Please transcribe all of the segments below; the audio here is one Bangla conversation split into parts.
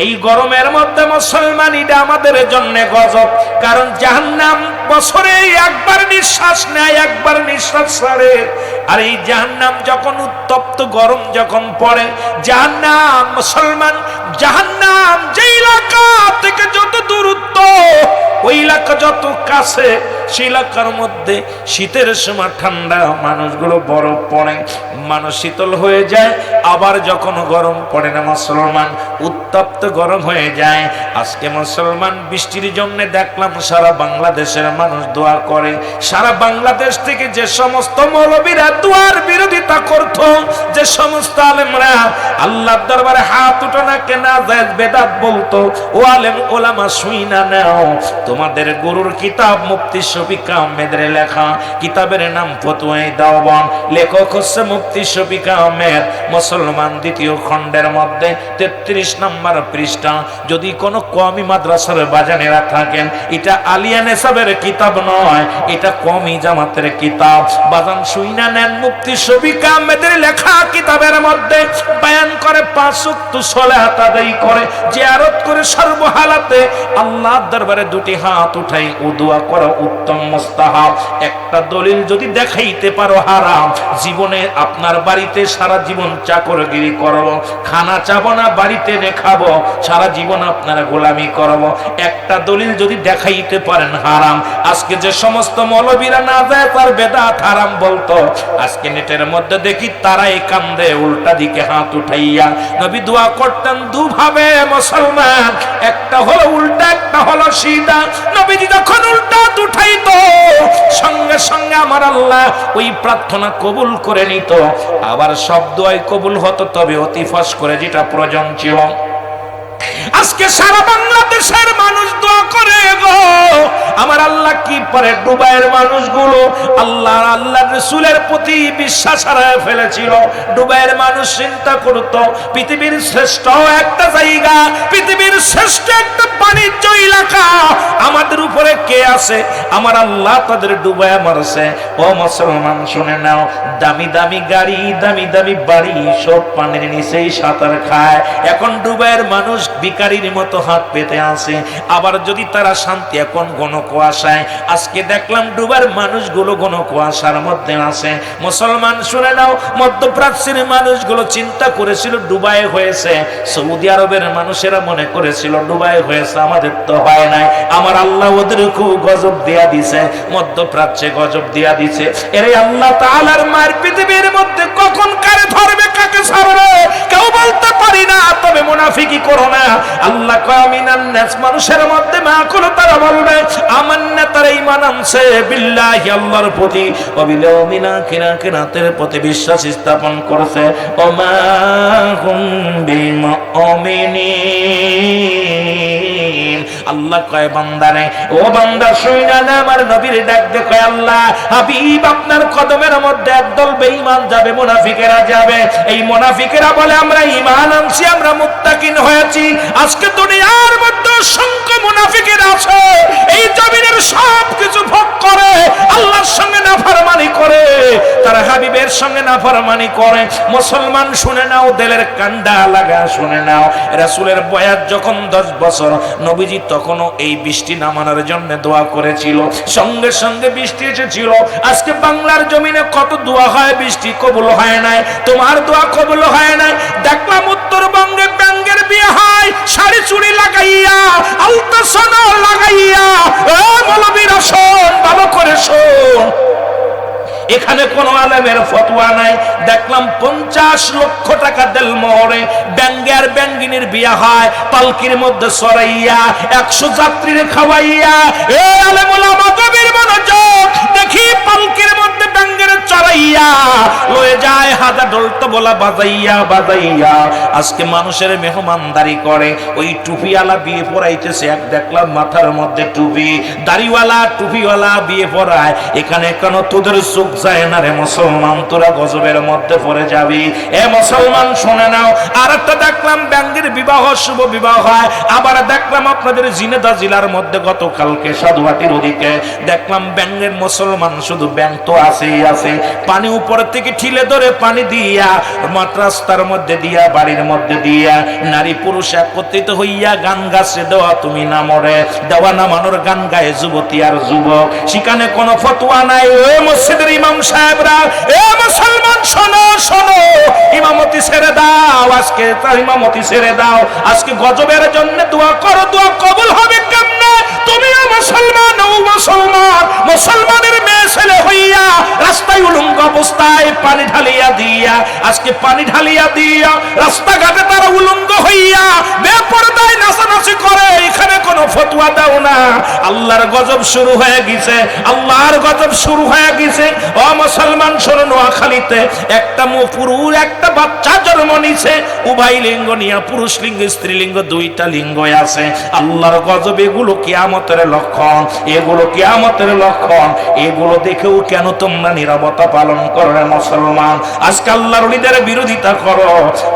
এই গরমের মধ্যে মুসলমান, এটা আমাদের জন্য গজব। কারণ জাহান্নাম বছরে একবার নিঃশ্বাস নেয়, একবার নিঃশ্বাস ছাড়ে। আর এই জাহান্নাম যখন উত্তপ্ত গরম যখন পড়ে, জাহান্নাম মুসলমান, জাহান্নাম যে এলাকা থেকে যত দূরত্ব, ওই এলাকা যত কাছে, সেই এলাকার মধ্যে শীতের সময় ঠান্ডা, মানুষগুলো বরফ পড়ে, মানুষ শীতল হয়ে যায়। আবার যখন গরম পড়ে না মুসলমান, উত্তপ্ত গরম হয়ে যায়। আজকে মুসলমান বৃষ্টির জন্য দেখলাম সারা বাংলাদেশের মানুষ দোয়া করে। সারা বাংলাদেশ থেকে যে সমস্ত মৌলবীরা দোয়ার বিরোধিতা করত, যে সমস্ত আলেমরা আল্লাহর দরবারে হাত উঠানোকে নাজায়েজ বেদাত বলতো, ও আলেম ওলামা শুইনা নাও, তোমাদের গুরুর কিতাব মুফতি শফিক আহমেদের লেখা, কিতাবের নাম ফতোয়ায়ে দেওবন, লেখক হচ্ছে মুফতি শফিক আহমেদ। মুসলমান দ্বিতীয় খণ্ডের মধ্যে 33 নম্বর পৃষ্ঠা। যদি কোনো কওমি মাদ্রাসার বাজানেরা থাকেন, এটা আলিয়া নেসাবের কিতাব নয়, এটা কওমি জামাতের কিতাব। বাজান শুইনা নেন, মুফতি শফিক আহমেদের লেখা কিতাবের মধ্যে বয়ান করে 5 ওয়াক্ত সালাত আদায় করে, জিয়ারত করে, সর্বহালাতে আল্লাহর দরবারে দুটি হাত উঠাই ও দোয়া করা উত্তম মুস্তাহাব। একটা দলিল যদি দেখাইতে পারো হারাম, জীবনে আপনার বাড়িতে সারা জীবন চাকরগিরি করব, খানা চাবো না, বাড়িতে দেখাবো, সারা জীবন আপনার গোলামি করব, একটা দলিল যদি দেখাইতে পারেন হারাম। আজকে যে সমস্ত মৌলবীরা নাজায়েজ আর বেদাত হারাম বলতো, আজকে নেটের মধ্যে দেখি তারাই কান্দে উল্টা দিকে হাত উঠাইয়া। নবী দোয়া করতেন দুভাবে মুসলমান, একটা হলো উল্টা, একটা হলো সিধা। নবীজি যখন উল্টা উঠাইতো, সঙ্গে সঙ্গে আমার আল্লাহ ওই প্রার্থনা কবুল করে নিত। আবার সব দোয়াই কবুল হতো, তবে অতি ফস করে যেটা প্রয়োজন ছিল। আজকে সারা বাংলাদেশের মানুষ দোয়া করে গো, আমার আল্লাহ কি পারে। দুবাইয়ের মানুষগুলো আল্লাহ রাসূলের প্রতি বিশ্বাস হারিয়ে ফেলেছিল। দুবাইয়ের মানুষ চিন্তা করত, পৃথিবীর শ্রেষ্ঠ একটা জায়গা, পৃথিবীর শ্রেষ্ঠ একটা বাণিজ্য এলাকা, আমাদের উপরে কে আছে? আমার আল্লাহ তাদের ডুবাইয়া মারছে। ও মুসলমান শুনে নাও, দামি দামি গাড়ি, দামি দামি বাড়ি, সব পানির নিচেই সাঁতার খায়। এখন দুবাইয়ের মানুষ ভিখারির মতো হাত পেতে আছে। আবার যদি তারা শান্তি, এখন ঘন কুয়াশায়, আজকে দেখলাম দুবাইয়ের মানুষগুলো ঘন কুয়াশার মধ্যে আছে। মুসলমান শুনে নাও, মধ্যপ্রাচ্যের মানুষগুলো চিন্তা করেছিল দুবাই হয়েছে, সৌদি আরবের মানুষেরা মনে করেছিল দুবাই হয়েছে, আমাদের তো হয় নাই। আমার আল্লাহ ওদের খুব গজব দিয়া দিছে, মধ্যপ্রাচ্যে গজব দিয়া দিছে। এরে আল্লাহ তাআলার মার পৃথিবীর মধ্যে কখন কারে ধরবে, কাকে ছাড়বে, কেউ বলতে পারি না। তবে মুনাফিকি করো না। আল্লাহ কয় আমিনান নাস, মানুষের মধ্যে মা কোন তারা বলবে আমান্না, তারা ঈমান আনছে বিল্লাহি, আল্লাহর প্রতি, ওয়া বিল ইয়াউমিল আখির, আখিরাতের প্রতি বিশ্বাস স্থাপন করেছে। ওমা হুম বিমুমিনিন। আল্লাহ কয় বান্দারে, ও বান্দা শুইনা না, আমার নবীর ডাক দে, কয় আল্লাহ হাবিব আপনার কদমের মধ্যে একদল বেঈমান যাবে, মুনাফিকেরা যাবে। এই মুনাফিকেরা বলে আমরা ঈমান আনছি, আমরা মুত্তাকিন হয়েছি। আজকে দুনিয়ার মধ্যে অসংখ্য মুনাফিকের আছে, এই জমিনের সব কিছু ভোগ করে, আল্লাহর সঙ্গে নাফরমানি করে, তারা হাবিবের সঙ্গে নাফরমানি করে। মুসলমান শুনে নাও, দিলের কান্ডা লাগা শুনে নাও। রাসূলের বয়স যখন 10 বছর, নবীজি তখনও এই বৃষ্টি নামানোর জন্য দোয়া করেছিল, সঙ্গে সঙ্গে বৃষ্টি এসেছিল। আজকে বাংলার জমিনে কত দোয়া হয়, বৃষ্টি কবুল হয় নাই, তোমার দোয়া কবুল হয় নাই। দেখলাম উত্তরবঙ্গে ব্যাঙ্গের বিয়ে হয়, শাড়ি চুড়ি লাগাইয়া, আলতা সোনা লাগাইয়া। ও মৌলবীরা শোন, ভালো করে শোন, এখানে কোন আলেমের ফতোয়া নাই। দেখলাম 50 লক্ষ টাকা দেল মোহরে ব্যাঙ্গের ব্যাঙ্গিনীর বিয়া হয়, পালকির মধ্যে সরাইয়া 100 যাত্রীর খাওয়াইয়া। এ আলেম ওলামা গভীর মনোযোগ, দেখি পালকির মধ্যে ব্যাঙ্গের চড়াইয়া লয়ে যায়, হাজা ঢোল তবলা বাজাইয়া বাজাইয়া আজকে মানুষের মেহমানদারি করে। ওই টুপিওয়ালা বিয়ে পড়াইতেছে, এক দেখলাম মাথার মধ্যে টুপি, দাড়িওয়ালা টুপিওয়ালা বিয়ে পড়ায়। এখানে কেন তোদের চোখ যায় না রে মুসলমান, তোরা গজবের মধ্যে পড়ে যাবি। এ মুসলমান শুনে নাও, আর একটা দেখলাম ব্যাঙ্গের বিবাহ, শুভ বিবাহ হয়। আবার দেখলাম আপনাদের জিনেদা জেলার মধ্যে গতকালকে সাধুহাটির ওদিকে দেখলাম ব্যাঙ্গের, মুসলমান শুধু ব্যাঙ্গ তো আছেই আছে, পানি উপর থেকে ঠিলে ধরে পানি দিয়া রাস্তার মধ্যে দিয়া বাড়ির মধ্যে দিয়া নারী পুরুষ একত্রিত হইয়া গান গাছে দেওয়া তুমি না মরে দেওয়া নামানোর গান গায়ে যুবতী আর যুবক। সেখানে কোনো ফতোয়া নাই। ও মসজিদের ইমাম সাহেবরা, এ মুসলমান শোনো শোনো, ইমামতি ছেড়ে দাও, আজকে তার ইমামতি ছেড়ে দাও। আজকে গজবের জন্য দোয়া করো, দোয়া কবুল হবে কেমনে? তুমিও মুসলমান, ও মুসলমান, মুসলমানের মেয়ে ছেলে হইয়া রাস্তায় উলঙ্গ অবস্থায় পানি ঢালিয়া দিয়া, আজকে পানি ঢালিয়া দিয়া রাস্তাঘাটে তারা উলঙ্গ হইয়া বেপরদায় নাচানাচি করে। এখানে কোনো ফতোয়া দাও না। আল্লাহর গজব শুরু হয়ে গেছে, আল্লাহর গজব শুরু হয়ে গেছে। ও মুসলমান শোনো, নোয়াখালীতে একটা পুরুষ একটা বাচ্চা জন্ম নিছে, উভয় লিঙ্গ নিয়ে, পুরুষ লিঙ্গ স্ত্রীলিঙ্গ দুইটা লিঙ্গ আছে। আল্লাহর গজব, এগুলো কিয়ামতের লক্ষণ, এগুলো কিয়ামতের লক্ষণ। এগুলো দেখেও কেন তোমরা নীরবতা পালন করো মুসলমান? আজকে আল্লাহর ওলিদের বিরোধিতা করো।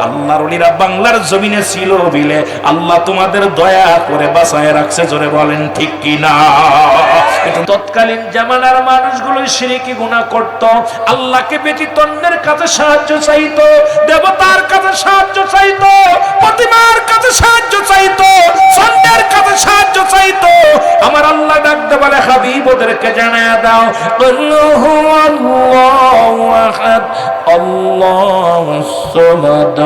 আল্লাহর ওলিরা বাংলার জমিনে ছিল বিলে আল্লাহ তোমাদের দয়া করে বাঁচায় রাখছে। জোরে বলেন ঠিক কি না? কিন্তু তৎকালীন জামানার মানুষগুলো শিরকি গুনাহ করত, আল্লাহকে ব্যতীত অন্যের কাছে সাহায্য চাইতো, দেবতার কাছে সাহায্য চাইতো, প্রতিমার কাছে সাহায্য চাইতো, চন্ডের কাছে সাহায্য চাইতো। আমার আল্লাহ ডাকতে বলে, হাবিব ওদেরকে জানায়া দাও, আল্লাহু আল্লাহু আহাদ আল্লাহুস সামাদ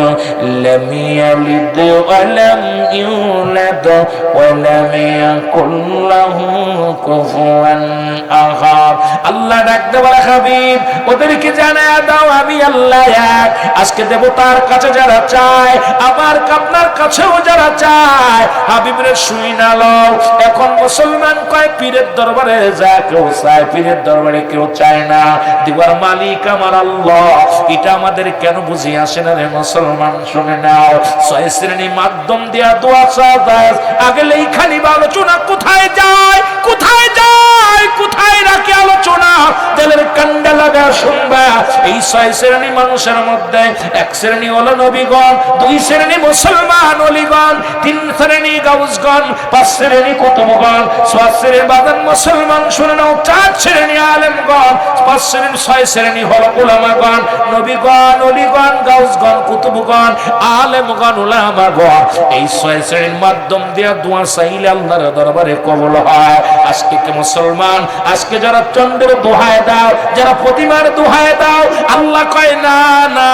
লাম ইয়ালিদ ওয়া লাম ইউলাদ ওয়া লাম ইয়াকুল লাহু কুফুয়ান আহাদ। আল্লাহ ডাকতে বলে, হাবিব ওদেরকে জানায়া দাও আমি আল্লাহ এক। আজকে দেবতার কাছে যারা চায়, আমার আপনার কাছেও যারা চায়, হাবিবরে শুই না লও। এখন মুসলমান কয় পীরের দরবারে যায় কেউ চায়, পীরের দরবারে কেউ চায় না। দিবার মালিক আমার আল্লাহ। এটা আমাদের কেন বুঝি আসে না রে মুসলমান? শুনে নাও, 6 শ্রেণী মাধ্যম দিয়া দোয়া চায়। আগে এইখানি আলোচনা কোথায় যায়, কোথায় যায়, কোথায় রাখে আলোচনা? দিলের কান্ডা লাগা শুনবা। এই 6 শ্রেণী মানুষের মধ্যে 1 শ্রেণী হলো নবীগণ, 2 শ্রেণী মুসলমান ওলিগণ, 3 শ্রেণী গাউসগণ, 5 শ্রেণী কুতুবগণ, 6 শ্রেণী বাদান মুসলমান। শুনে নাও, 4 শ্রেণী আলেমগণ, 5 শ্রেণী 6 শ্রেণী হলো উলামাগণ, নবীগণ, ওলিগণ, গাউসগণ, কুতুবগণ, আলেমগণ, উলামাগণ। এই 6 শ্রেণীর মাধ্যম দিয়ে দোয়া চাইলে আল্লাহর দরবারে কবুল হয়। আজকে কি মুসলমান, আজকে যারা চন্দ্রের দোহায় দাও, যারা প্রতিমার দোহায় দাও, আল্লাহ কয় না না,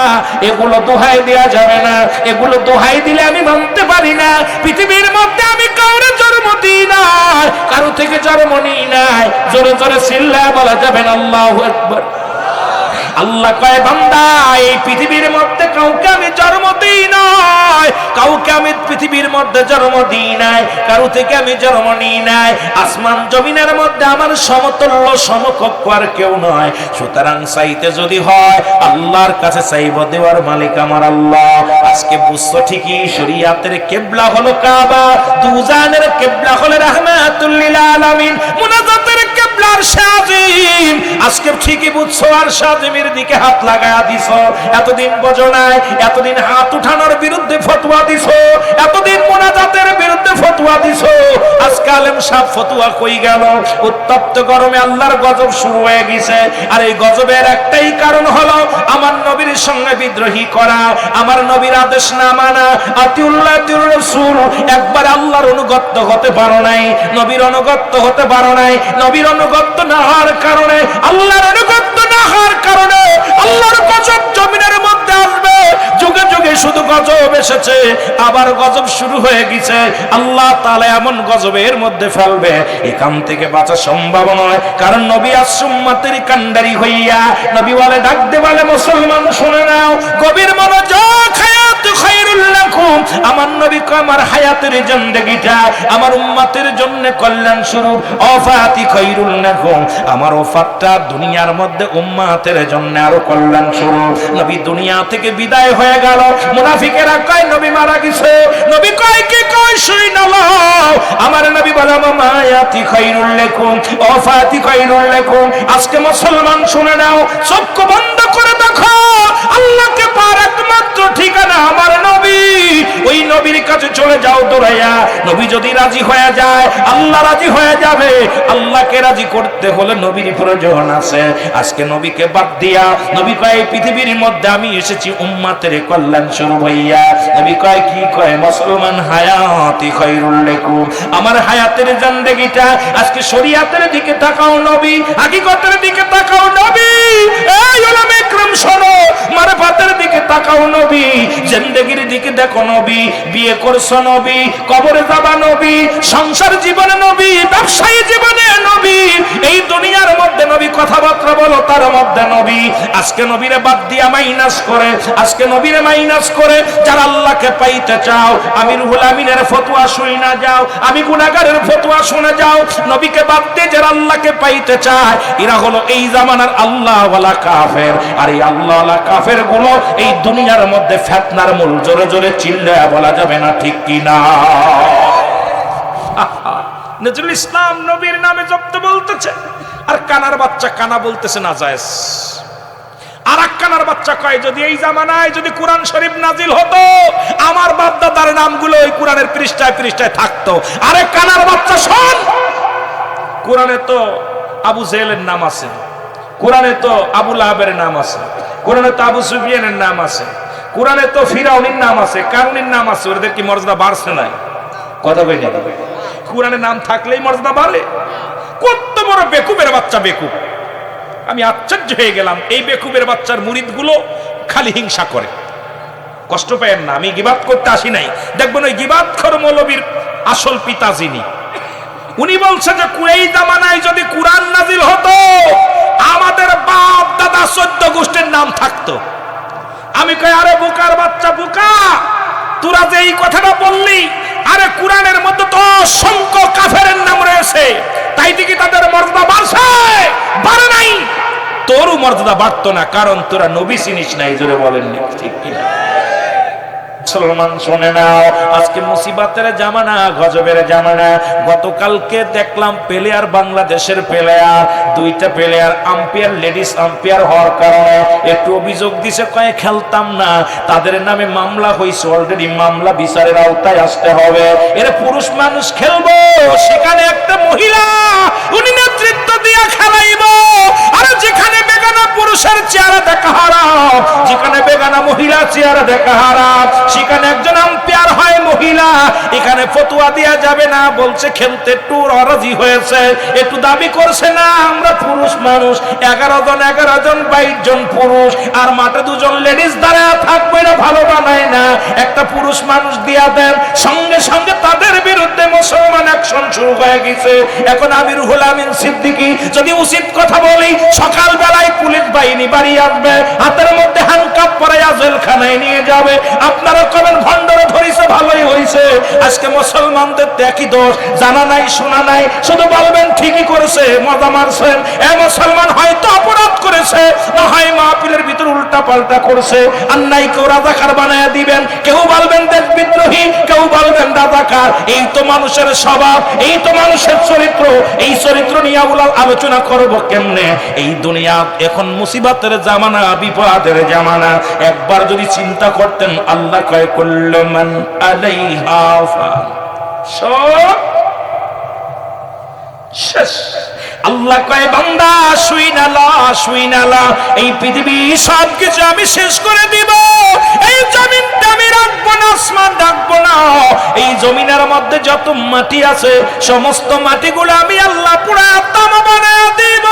এগুলো দোহাই দেয়া যাবে না। এগুলো দোহাই দিলে আমি মানতে পারি না। পৃথিবীর মধ্যে আমি কাউরে জন্ম দিই না, কারো থেকে জন্ম নিই নাই। জোরে জোরে চিল্লায় বলা যাবে না আল্লাহু আকবার। আল্লাহ কয়, বান্দা এই পৃথিবীর মধ্যে কাউকে আমি জন্ম দিই নাই, কাউকে আমি পৃথিবীর মধ্যে জন্ম দিই নাই, কারো থেকে আমি জন্ম নিই নাই। আসমান জমিনের মধ্যে আমার সমতুল্য সমকক্ষ আর কেউ নয়। সুতরাং চাইতে যদি হয় আল্লাহর কাছে চাইব, দেওয়ার মালিক আমার আল্লাহ। আজকে বুঝছো ঠিকই, শরীয়তের কিবলা হলো কাবা, দুজানের কিবলা হলো রাহমাতুল লিল আলামিন, মুনাজাতের কিবলা আরশ-এ-আজিম। আজকে ঠিকই বুঝছো, আরশ-এ-আজিমের দিকে হাত লাগায়া দিছো। এতদিন বোঝো নাই, এতদিন হাত উঠানোর বিরুদ্ধে ফতোয়া দিছো, এতদিন মুনাজাতের বিরুদ্ধে ফতোয়া দিছো। আজকে আলেম সাহেব ফতোয়া কই গেল? উত্তপ্ত গরমে আল্লাহর গজব শুরু হয়ে গেছে। আর এই গজবের একটাই কারণ হলো আমার নবীর সঙ্গে বিদ্রোহী করা, আমার নবীর আদেশ না মানা। আতিউল্লাহ আতিউর রাসূল, একবার আল্লাহর অনুগত হতে পারো নাই, নবীর অনুগত হতে পারো নাই। নবীর অনুগত না হওয়ার কারণে, আল্লাহর অনুগত না হওয়ার কারণে আল্লাহর গজব জমিনের মধ্যে আসবে। যুগে যুগে শুধু গজব এসেছে, আবার গজব শুরু হয়ে গেছে। আল্লাহ তাআলা এমন গজবের মধ্যে ফেলবে, এখান থেকে বাঁচা সম্ভব নয়। কারণ নবী আসুম্মাতের কান্ডারি হইয়া নবী বলে, ডাকতে বলে, মুসলমান শুনে নাও, গভীর মনোযোগ। আমার নবী কয়, আমার হায়াতের জিন্দেগিটা আমার উম্মতের জন্য কল্যাণ স্বরূপ। ওফাতি খায়রুল লাকুম, আমার ওফাতটা দুনিয়ার মধ্যে উম্মতের জন্য আরো কল্যাণ স্বরূপ। নবী দুনিয়া থেকে বিদায় হয়ে গেল, মুনাফিকেরা কয় নবী মারা গেছে। নবী কয়, কে কয়? শুই নাও। আমার নবী বলে, মায়াতি খায়রুল লাকুম, ওফাতি খায়রুল লাকুম। আজকে মুসলমান শুনে নাও, চক্ষু বন্ধ করে দেখো, আল্লাহকে পাওয়ার একমাত্র ঠিকানা আমার নবী। ওই নবীর কাছে চলে যাও দৌড়াইয়া, নবী যদি রাজি হয়ে যায় আল্লাহ রাজি হয়ে যাবে। আল্লাহকে রাজি করতে হলে নবীর প্রয়োজন আছে। আজকে নবীকে বাদ দিয়া নবী কয় এই পৃথিবীর মধ্যে আমি এসেছি উম্মতের কল্যাণ স্বরূপ হইয়া। নবী কয় কি কয় মুসলমান হায়াতি খায়রুল লাকুম, আমার হায়াতের জিন্দেগিটা আজকে শরীয়তের দিকে তাকাও নবী, হাকিকতের দিকে তাকাও নবী, এই উলামা ইকরাম শোনো মারফাতের দিকে তাকাও নবী, জিন্দেগির দিকে দেখো নবী, বিয়ে করছো নবী, কবরে যাবা নবী, সংসার জীবনে নবী, ব্যবসায়ী জীবনে নবী, এই দুনিয়ার মধ্যে নবী কথাবার্তা বলো তার মধ্যে নবী। আজকে নবীরে বাদ দিয়া মাইনাস করে, আজকে নবীরে মাইনাস করে যারা আল্লাহকে পাইতে চাও আমি রুহুল আমিনের ফতোয়া শুই না যাও, আমি গুনাহগারের ফতোয়া শুনে যাও, নবীকে বাদ দিয়ে যারা আল্লাহকে পাইতে চায় এরা হলো এই জামানার আল্লাহ ওয়ালা কাফের। আর এই আল্লাহ ওয়ালা কাফের গুলো এই দুনিয়ার মধ্যে ফিতনার মূল। জোরে জোরে চিল্লায়া বলা যাবে না ঠিক কি না? নজরুল ইসলাম নবীর নামে জপ্ত বলতেছে আর কানার বাচ্চা কানা বলতেছে না জায়েজ। আর এক কানার বাচ্চা কয় যদি এই জামানায় যদি কোরআন শরীফ নাজিল হতো আমার বাপ দাদার নামগুলো ওই কোরআনের পৃষ্ঠায় পৃষ্ঠায় থাকতো। আরে কানার বাচ্চা শোন, কোরআনে তো আবু জেহেলের নাম আছে, কোরআনে তো আবু লাহাবের নাম আছে, কোরআনে তো আবু সুফিয়ানের নাম আছে, কোরআনে তো ফিরাউনের নাম আছে, কারুনের নাম আছে। ওদের কি মর্যাদা বাড়ছে নাই? কথা কই না? কোরআনে নাম থাকলেই মর্যাদা বাড়ে। কত বড় বেকুবের বাচ্চা বেকুব! আমি আশ্চর্য হয়ে গেলাম, এই বেকুবের বাচ্চার মুরিদগুলো খালি হিংসা করে। কষ্ট পেয়েন না, আমি গিবাত করতে আসি নাই। দেখবেন ওই গিবাতখোর মৌলবীর আসল পিতা যিনি, উনি বলছে যে এই জামানায় যদি কোরআন নাজিল হতো আমাদের বাপ দাদা 14 গোষ্ঠীর নাম থাকতো। আমি কই আরে বোকার বাচ্চা বোকা, তোরা যে এই কথাটা বললি, আরে কোরআনের মধ্যে তো অসংখ্য কাফেরের নাম রয়েছে, তাই কি তাদের মর্যাদা বাড়ছে? বাড়ে নাই। তোরও মর্যাদা বাড়তো না, কারণ তোরা নবী চিনিস নাই। জোরে বলেন ঠিক কিনা? মুসলমান শুনে নাও, আজকে মুসিবতের জামানা, গজবের জামানা। গতকালকে দেখলাম প্লেয়ার, বাংলাদেশের প্লেয়ার, দুইটা প্লেয়ার আম্পায়ার, লেডিস আম্পায়ার হওয়ার কারণে একটু অভিযোগ দিছে, কয়ে খেলতাম না। তাদের নামে মামলা হয়েছে অলরেডি, মামলা বিচারের আওতায় আসতে হবে। এর পুরুষ মানুষ খেলবো, সেখানে একটা মহিলা উনি নেতৃত্ব দিয়ে খেলাইব। আর যেখানে বেগানা পুরুষের চেহারা দেখা হারাম, যেখানে বেগানা মহিলা চেহারা দেখা হারাম, সেখানে একজন আম্পায়ার হয় মহিলা। এখানে ফতোয়া দেয়া যাবে না, বলছে খেলতে একটু রাজি হয়েছে, একটু দাবি করছে না আমরা পুরুষ মানুষ, 11 জন 22 জন পুরুষ আর মাঠে 2 জন লেডিস দাঁড়ায় থাকবে না, ভালো বানায় না। একটা পুরুষ মানুষ দিয়া দেন, সঙ্গে সঙ্গে তাদের বিরুদ্ধে মুসলমান অ্যাকশন শুরু হয়ে গেছে। এখন আমি রুহুল আমিন সিদ্দিকী যদি উচিত কথা বলি, সকাল বেলায় পুলিশ বাহিনী বাড়ি আসবে, হাতের মধ্যে হ্যান্ডকাপ পরাইয়া জেলখানায় নিয়ে যাবে। আপনারা কবেন ভণ্ডরে ধরিছে, ভালোই হইছে। আজকে মুসলমানদের একই দোষ, জানা নাই শোনা নাই, শুধু বলবেন ঠিকই করেছে, মজা মারছেন। এ মুসলমান হয়তো অপরাধ করেছে, না হয় মাহফিলের ভিতর উল্টা পাল্টা করছে। আর নাই কেউ রাজাকার বানায়া দিবেন, কেউ বলবেন দেশ বিদ্রোহী, কেউ বলবেন রাজাকার। এই তো মানুষের স্বভাব, এই তো মানুষের চরিত্র। এই চরিত্র নিয়ে আলোচনা করব কেমনে? এই দুনিয়া এখন মুসিবতের জামানা, বিপদের জামানা। একবার যদি চিন্তা করতেন, আল্লাহ কয় কুল্লু মান আলাইহা ফান, সব শেষ। আল্লাহ কয় বান্দা শুইনালা, এই পৃথিবী সব কিছু আমি শেষ করে দিব। এই জমিনটা আমি রাখবো না, আসমান রাখবো না। এই জমিনের মধ্যে যত মাটি আছে সমস্ত মাটিগুলো আমি আল্লাহ পুরা তামা বানায় দিব।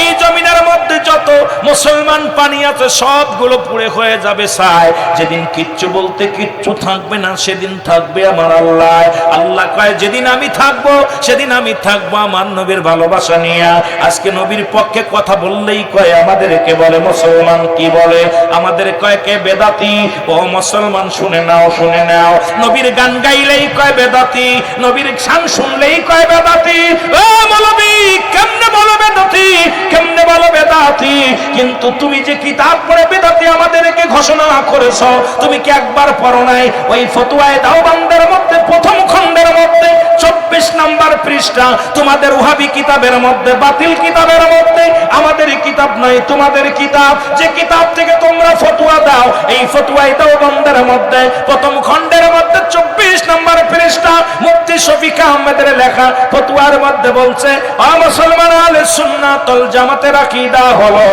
এই জমিনের মধ্যে যত মুসলমান পানি আছে সবগুলো পুড়ে হয়ে যাবে ছাই। যেদিন কিচ্ছু বলতে কিচ্ছু থাকবে না, সেদিন থাকবে আমার আল্লাহ। আল্লাহ কয় যেদিন আমি থাকবো সেদিন আমি থাকবো আমার নবীর ভালোবাসা নিয়ে। আজকে নবীর পক্ষে কথা বললেই কয় আমাদেরকে বলে মুসলমান, কি বলে আমাদের কয় কে বেদাতি। ও মুসলমান শুনে নাও, শুনে নাও, নবীর গান গাইলেই কয় বেদাতি, নবীর গান শুনলেই কয় বেদাতি। ও মৌলবী কেমনে বলো বেদাতি, কেমনে বলো বেদাতি? কিন্তু তুমি যে কিতাব পড়ে বেদাতি আমাদেরকে ঘোষণা করেছো, তুমি কি একবার পড়ো নাই? ওই ফতোয়ায়ে দাওবান্দের মধ্যে প্রথম খণ্ডের মধ্যে 24 নম্বর পৃষ্ঠা তোমাদের ওয়াহাবি কিতাবের মধ্যে, বাতিল কিতাবের মধ্যে, আমাদের কিতাব নাই তোমাদের কিতাব, যে কিতাব থেকে তোমরা ফতোয়া দাও, এই ফতোয়াই দেওবন্দের মধ্যে প্রথম খণ্ডের মধ্যে 24 নম্বর পৃষ্ঠা মুফতি শফিক আহমেদের লেখা ফতোয়ার মধ্যে বলছে, ও মুসলমান আহলে সুন্নাত ওয়াল জামাতের আকীদা হলো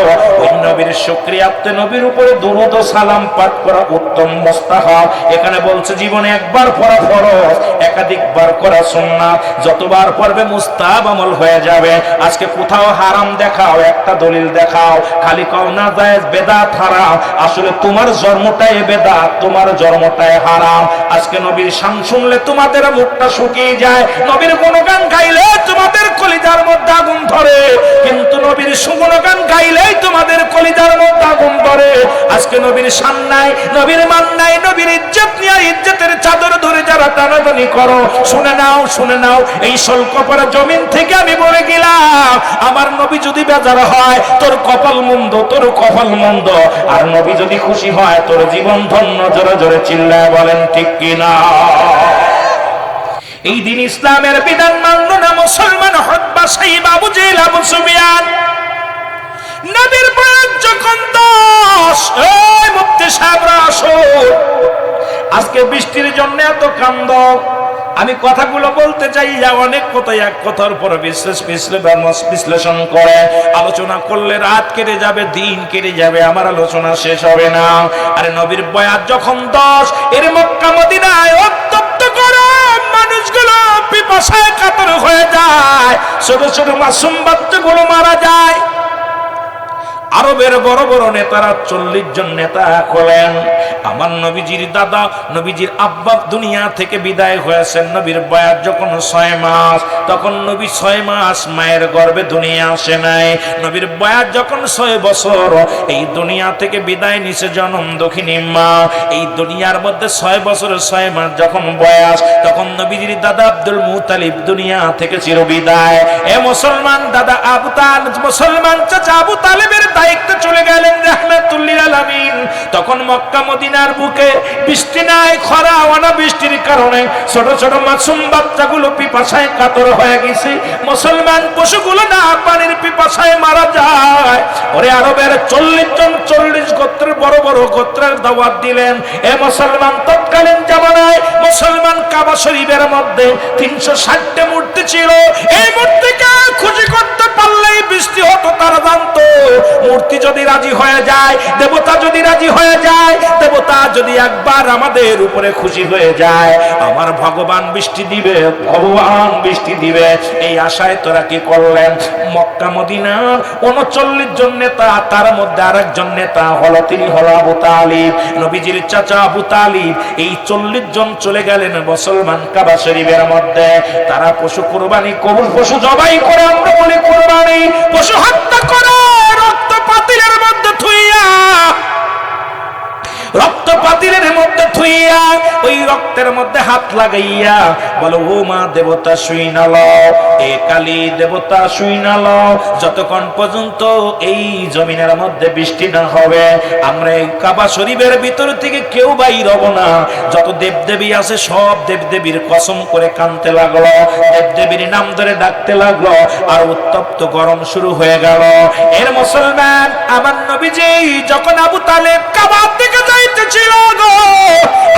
ওই নবীর শুকরিয়াতে নবীর উপরে দুরূদ ও সালাম পাঠ করা উত্তম মুস্তাহাব। এখানে বলছে জীবনে একবার পড়া ফরজ, একাধিকবার করা সুন্নাত, যতবার পড়বে মুস্তাহাব আমল হয়ে যাবে। আজকে কোথাও হারাম দেখাও, একটা দলিল দেখাও, খালি কও না জায়েজ, বেদাত হারাম। আসলে তোমার জন্মটাই বেদাত, তোমার জন্মটাই হারাম। আজকে নবীর শান শুনলে তোমাদের মুখটা শুকিয়ে যায়, নবীর গুণগান গাইলে তোমাদের কলিজার মধ্যে আগুন ধরে, কিন্তু নবীর সুগুণগান গাইলেই তোমাদের কলিজার মধ্যে আগুন ধরে। আজকে নবীর শান নাই, নবীর মান নাই, নবীর ইজ্জত নিয়ে ইজ্জতের চাদর ধরে যারা টানাটানি করো, শুনে নাও, শুনে নাও, এই সলকপরা জমিন থেকে আমি বলে গেলাম, আমার নবী যদি বেজার হয় তোর কপাল মন্দ, তোর কপাল মন্দ, আর নবী যদি খুশি হয় তোর জীবন ধন্য। জোরে জোরে চিল্লায় বলেন ঠিক কিনা? এই দিন ইসলামের বিধান মানলো না মুসলমান হতবা সাইব আবু জেহেল আবু সুফিয়ান। নবীর বয়স যখন 10, এই মুফতি সাহেবরা আসো, আজকে বৃষ্টির জন্য এত কান্দ। আমি কথাগুলো বলতে চাই, অনেক কথা এক কথার পর বিশ্লেষণ করে আলোচনা করলে রাত কেটে যাবে, দিন কেটে যাবে, আমার আলোচনা শেষ হবে না। আরে নবীর বয়স যখন 10, এর মক্কা মদিনায় উত্তপ্ত গরম, মানুষগুলো পিপাসায় কাতর হয়ে যায়, ছোট ছোট মাসুম বাচ্চাগুলো মারা যায়। আরবের বড় বড় নেতারা 40 জন নেতা হলেন। আমার নবীজির দাদা, নবীজির আব্বা দুনিয়া থেকে বিদায় হয়েছেন নবীর বয়স যখন 6 মাস, তখন নবী 6 মাস মায়ের গর্ভে দুনিয়া আসে নাই। নবীর বয়স যখন 6 বছর, এই দুনিয়া থেকে বিদায় নিছে জনম দক্ষিণী মা। এই দুনিয়ার মধ্যে 6 বছর 6 মাস যখন বয়স, তখন নবীজির দাদা আব্দুল মুতালিব দুনিয়া থেকে চির বিদায়। এ মুসলমান দাদা আবু তালিব, মুসলমান চাচা আবু তালিবের দায়িত্বে চলে গেলেন রাহমাতুল লিল আলামিন। তখন মক্কা মদিনার বুকে বৃষ্টি নাই, খরা অনাবৃষ্টির কারণে ছোট ছোট মাসুম বাচ্চাগুলো পিপাসায় কাতর হয়ে গেছে। মুসলমান পশুগুলো না পানির পিপাসায় মারা যায়। ওরে আরবের 40 জন 40 গোত্রের বড় বড় গোত্রের দাওয়াত দিলেন। এ মুসলমান তৎকালীন জামানায় মুসলমান কাবা শরীফের মধ্যে 360টা মূর্তি ছিল। এই মূর্তিকে খুশি করতে পারলেই বৃষ্টি হতো, তারা জানতো। মূর্তি যদি রাজি হয়ে যায়, দেবতা যদি রাজি হয়ে যায়, দেবতা যদি একবার আমাদের উপরে খুশি হয়ে যায়, আমার ভগবান বৃষ্টি দিবে, ভগবান বৃষ্টি দিবে। এই আশায় তোরা কি করলেন? মক্কা মদিনার 39 জন নেতা, তার মধ্যে আরেকজন নেতা হলো, তিনি হলো আবু তালিব, নবীজির চাচা আবু তালিব। এই 40 জন চলে গেলেন মুসলমান কাবা শরীফের মধ্যে। তারা পশু কুরবানি, কবুল পশু জবাই করে, আমরা বলি কুরবানি, পশু হত্যা করে রক্ত পাতিলের মধ্যে থুইয়া, রক্ত পাতিলের মধ্যে থুইয়া, ওই রক্তের মধ্যে হাত লাগাইয়া বলো, ও মা দেবতা শুইনা লও, এ কালী দেবতা শুইনা লও, যতক্ষণ পর্যন্ত এই জমিনের মধ্যে বৃষ্টি না হবে আমরা এই কাবা শরীফের ভিতর থেকে কেউ বাইর হব না। যত দেবদেবী আছে সব দেবদেবীর কসম করে কাঁদতে লাগলো, দেবদেবীর নাম ধরে ডাকতে লাগলো, আর উত্তপ্ত গরম শুরু হয়ে গেল। এর মুসলমান আমার নবীজি যখন আবু তালেব কাবা থেকে যাইতেছিল গো,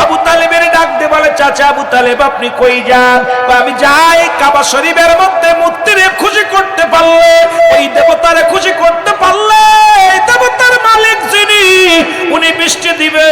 আবু তালেবের ডাক দিয়ে বলে, চাচা আবু তালেব আপনি কই যান? আমি যাই কাবা শরীফের মধ্যে মূর্তিরে খুশি করতে পারলে, ওই দেবতারে খুশি করতে পারলে, দেবতার মালিক যিনি উনি বৃষ্টি দিবে,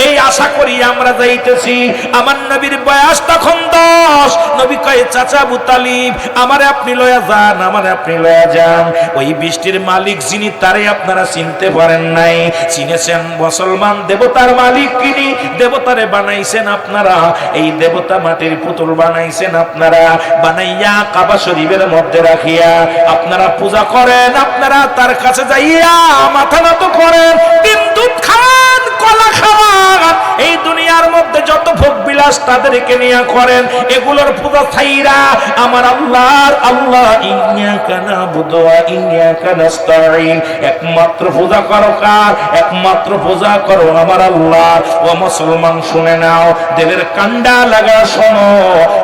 এই আশা করি আমরা যাইতেছি। আমার নবীর বয়স তখন 10। নবী কয়, চাচা আবু তালিব আমারে আপনি লয়া যান, আমারে আপনি লয়া যান। ওই বৃষ্টির মালিক যিনি, তারে আপনারা চিনতে পারেন নাই, চিনেছেন মুসলমান দেবতার মালিক কিনি, দেবতারে বানাইছেন আপনারা, এই দেবতা মাটির পুতুল বানাইছেন আপনারা, বানাইয়া কাবা শরীফের মধ্যে রাখিয়া আপনারা পূজা করেন, আপনারা তার কাছে যাইয়া মাথা নত করেন, ডিম দুধ খান, কলা খান, এই দুনিয়ার মধ্যে যত ভোগ বিলাস তাদেরকে নিয়ে করেন, এগুলোর পূজা ছাইরা আমার আল্লাহর আল্লাহ ইয়্যাকা নাবুদু ওয়া ইয়্যাকা নাস্তাঈন, একমাত্র পূজা করো কার? একমাত্র পূজা করো আমার আল্লাহ। ও মুসলমান শুনে নাও, দেবের কান্ডা লাগা শোনো,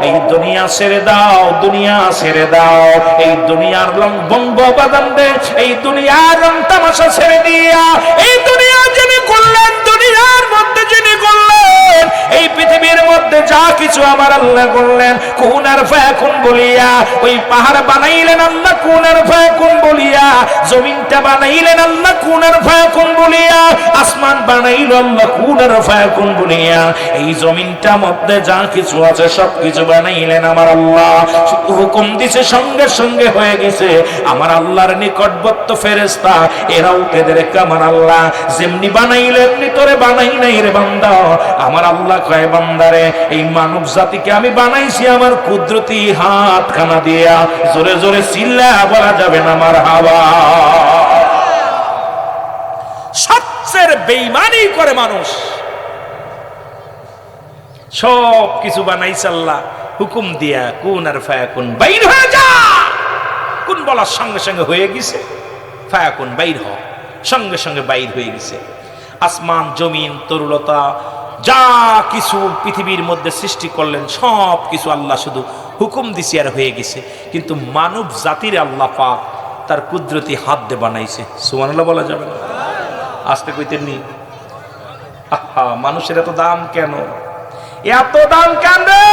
এই দুনিয়া ছেড়ে দাও, দুনিয়া ছেড়ে দাও, এই দুনিয়ার বঙ্গ বাদান্দে এই দুনিয়ার রং তামাশা ছেড়ে দিয়া এই দুনিয়া যিনি করলেন, দুনিয়ার মধ্যে যিনি করলেন, এই পৃথিবীর মধ্যে যা কিছু আমার আল্লাহ করলেন কুন আর ফায়াকুন বলিয়া, ওই পাহাড় বানাইলেন আল্লাহ কুন আর ফায়াকুন বলিয়া, জমিনটা বানাইলেন আল্লাহ কুন আর ফায়াকুন বলিয়া, আসমান বানাইল আল্লাহ কুন আর ফায়াকুন বলিয়া, এই জমিনটার মধ্যে যা কিছু আছে সব কিছু বানাইলেন আমার আল্লাহ। হুকুম দিছে সঙ্গে সঙ্গে হয়ে গেছে। আমার আল্লাহর নিকটবর্ত ফেরেশতা এরাও এদেরকে আমার আল্লাহ যেমনি বানাইলে এমনি তোরে বানাই নাই রে বান্দা। আমার আল্লাহ কয় বান্দারে এই মানব জাতিকে আমি বানাইছি আমার কুদরতি হাত খানা দিয়া, জোরে জোরে চিল্লা বলা যাবে না মারহাবা। সবচেয়ে বেঈমানি করে মানুষ, সব কিছু বানাইছে আল্লাহ হুকুম দিয়া কুন আর ফায়াকুন, বাইর হয়ে যা। কুন বলার সঙ্গে সঙ্গে হয়ে গেছে, ফায়াকুন বাইর হ, সঙ্গে সঙ্গে বাইর হয়ে গেছে। আসমান জমিন তরুলতা যা কিছু পৃথিবীর মধ্যে সৃষ্টি করলেন সব কিছু আল্লাহ শুধু হুকুম দিছে আর হয়ে গেছে। কিন্তু মানব জাতির আল্লাহ পাক তার কুদরতি হাত দিয়ে বানাইছে। সুবহানাল্লাহ বলা যাবে না? আসতে কইতেন নি? আহা, মানুষের এত দাম কেন, এত দাম কেন রে?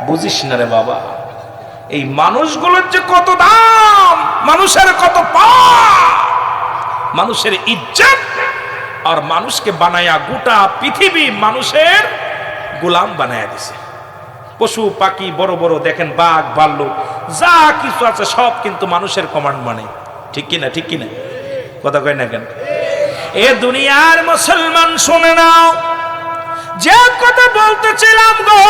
বুঝিস না রে বাবা, এই মানুষগুলোর যে কত দাম, মানুষের কত পাপ, মানুষের ইজ্জত, আর মানুষকে বানায়া গোটা পৃথিবী মানুষের গোলাম বানায়া দিছে। পশু পাখি বড় বড় দেখেন, বাঘ ভাল্লুক যা কিছু আছে সব কিন্তু মানুষের কমান্ড মানে। ঠিক কিনা? ঠিক কিনা? কথা কয় না কেন? এ দুনিয়ার মুসলমান শুনে নাও, যে কথা বলতেছিলাম গো,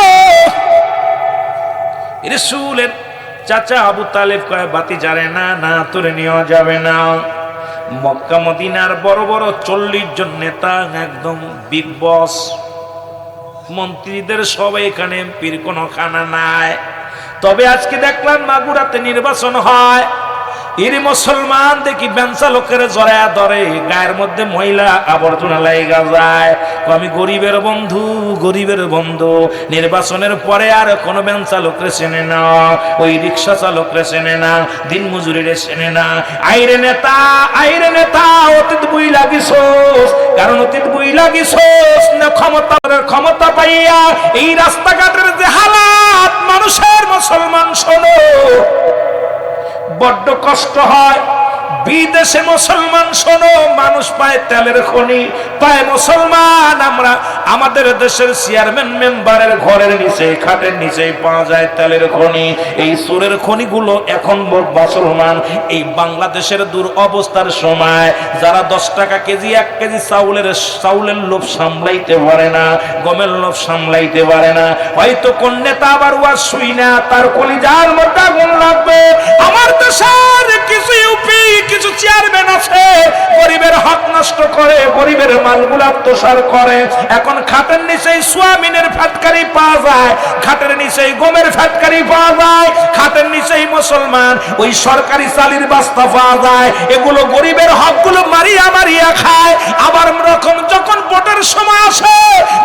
রাসূলের চাচা আবু তালেব কয় বাতি জারে না, না তোরে নেওয়া যাবে না। মক্কা মদিনার বড় বড় 40 জন নেতা, একদম বিগ বস মন্ত্রীদের সবাই এখানে, এমপির কোনো খানা নাই। তবে আজকে দেখলাম মাগুরাতে নির্বাচন হয়, এর মুসলমান দেখি বেঞ্চা লোকের জড়ায়া ধরে, গায়ের মধ্যে মহিলা আবর্জনা লাইগা যায়। আমি গরিবের বন্ধু, গরিবের বন্ধু। নির্বাচনের পরে আর কোনো বেঞ্চা লোকরে চেনে না, ওই রিক্সা চালকরে চেনে না, দিন মজুরিরে চেনে না। আইরে নেতা, আইরে নেতা, অতীত বই লাগিছোস, কারণ অতীত বই লাগিছোস না ক্ষমতা পাইয়া এই রাস্তাঘাটের যে হালাত মানুষের, মুসলমান শোনো বড্ড কষ্ট হয়। বিদেশে মুসলমান শোনো মানুষ পায় তেলের খনি, পায় মুসলমান আমরা আমাদের দেশের চেয়ারম্যান মেম্বারের ঘরের নিচে, খাটের নিচে পাওয়া যায় তেলের খনি। এই সুরের খনিগুলো এখন মুসলমান এই বাংলাদেশের দূর অবস্থার সময় যারা 10 টাকা কেজি 1 কেজি চাউলের লোভ সামলাইতে পারে না, গমের লোভ সামলাইতে পারে না, হয়তো কোন নেতা আবার ওয়াজ শুই না তার কলিজার মধ্যে আগুন লাগবে। আমার দেশের কিছু ইউপি কিছু চেয়ারম্যান আছে গরিবের হক নষ্ট করে, গরিবের মালগুলো আত্মসাৎ করে। এখন খাটের নিচেই সোয়াবিনের ফ্যাটকারি পাওয়া যায়, খাটের নিচেই গমের ফ্যাটকারি পাওয়া যায়, খাটের নিচেই মুসলমান ওই সরকারি চালির বস্তা পাওয়া যায়। এগুলো গরিবের হকগুলো মারিয়া মারিয়া খায়। আবার রকম যখন ভোটের সময় আসে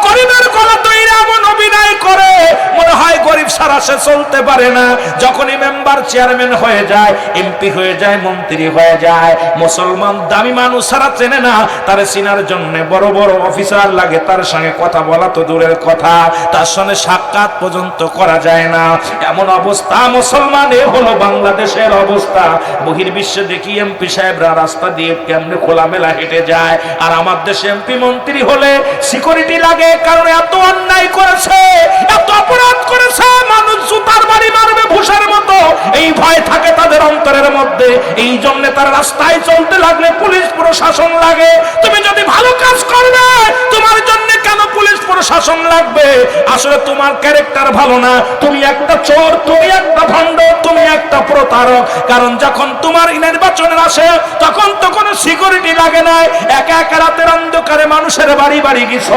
গরিবের গলা দইরা এমন অভিনয় করে মনে হয় গরিব ছাড়া সে চলতে পারে না। যখনই মেম্বার চেয়ারম্যান হয়ে যায়, এমপি হয়ে যায়, মন্ত্রী হয়ে যায়, মুসলমান দামি মানুষ ছাড়া চেনে না। তার চিনার জন্য বড় বড় অফিসার লাগে, তার সঙ্গে কথা বলা তো দূরের কথা, তার সঙ্গে সাক্ষাৎ পর্যন্ত করা যায় না। এমন অবস্থা মুসলমান, এ হলো বাংলাদেশের অবস্থা। বহির্বিশ্বে দেখি এমপি সাহেবরা রাস্তা দিয়ে কেমনে খোলামেলা হেঁটে যায়, আর আমার দেশে এমপি মন্ত্রী হলে সিকিউরিটি লাগে, কারণ এত অন্যায় করেছে, এত অপরাধ করেছে, মানুষ জুতার বাড়ি মারবে ভূষার মতো এই ভয় থাকে তাদের অন্তরের মধ্যে। এই জন্য তার রাস্তায় চলতে লাগলে পুলিশ প্রশাসন লাগে। তুমি যদি ভালো কাজ করবে তোমার জন্য কেন পুলিশ প্রশাসন লাগবে? আসলে তোমার ক্যারেক্টার ভালো না, তুমি একটা চোর, তুমি একটা ভণ্ড, তুমি একটা প্রতারক। কারণ যখন তোমার নির্বাচনের আসে তখন তো কোনো সিকিউরিটি লাগে না। একা একা রাতের অন্ধকারে মানুষের বাড়ি বাড়ি গেছ,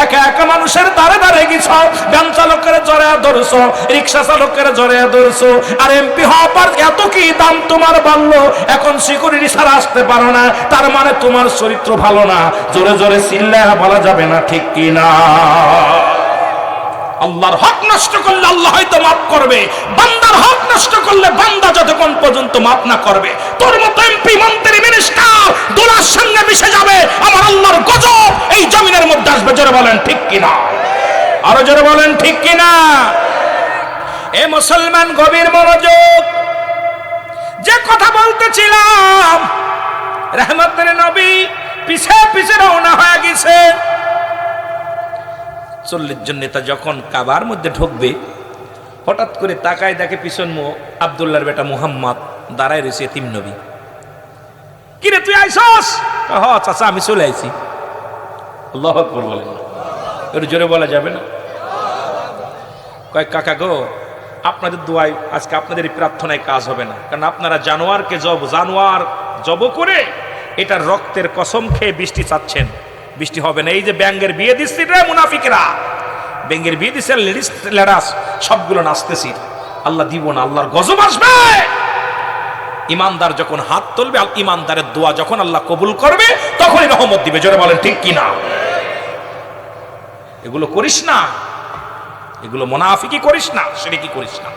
একা একা মানুষের দ্বারে দ্বারে গেছ, গান চালকের জড়ায়া ধরছো, রিক্সা চালকের জড়ায়া ধরছো। আর এমপি হওয়ার পর এত কি দাম তোমার বাড়লো, এখন সিকিউরিটি ছাড়া আসতে পারো না, তার মানে তোমার চরিত্র ভালো না। জোরে জোরে চিল্লায়া বলা যাবে না, ঠিক কি না? আল্লাহর হক নষ্ট করলে আল্লাহ হয়তো মাফ করবে, বান্দার হক নষ্ট করলে বান্দা যতক্ষণ পর্যন্ত মাফ না করবে, তোর মতো এমপি মন্ত্রী মিনিস্টার দোলার সঙ্গে মিশে যাবে, আমার আল্লাহর গজব এই জমিনের মধ্যে আসবে। জোরে বলেন ঠিক কিনা, আরো জোরে বলেন ঠিক কিনা। এ মুসলমান গভীর মনোযোগ, যে কথা বলতেছিলাম, রহমতের নবী পিছে পিছে রওনা হয়ে গেছে। 40 জন নেতা যখন কাবার মধ্যে ঢুকবে, হঠাৎ করে তাকায় দেখে পিছন আব্দুল্লাহর বেটা মুহাম্মদ দাঁড়ায় রয়েছে এতিম নবী। কিরে তুই আইছস? হ চাচা আমি চলে আইছি। আল্লাহু আকবার বলেন, একটু জোরে বলা যাবে না? কয় কাকা গো, আপনাদের দোয়ায় আজকে আপনাদের প্রার্থনায় কাজ হবে না, কারণ আপনারা জানোয়ারকে জানোয়ার জব করে এটার রক্তের কসম খেয়ে বৃষ্টি চাচ্ছেন, বৃষ্টি হবে না। এই যে ব্যাঙ্গের বিয়ে দিচ্ছি রে মুনাফিকরা, ব্যাঙ্গের বিয়ে দিচ্ছে লেডিস লেডাস সবগুলো নাচতেছি, আল্লাহ দিব না, আল্লাহর গজব আসবে। ইমানদার যখন হাত তুলবে, ইমানদারের দোয়া যখন আল্লাহ কবুল করবে, তখনই রহমত দিবে। জোরে বলেন ঠিক কিনা। এগুলো করিস না, এগুলো মুনাফিকি করিস না, শিরকি করিস না।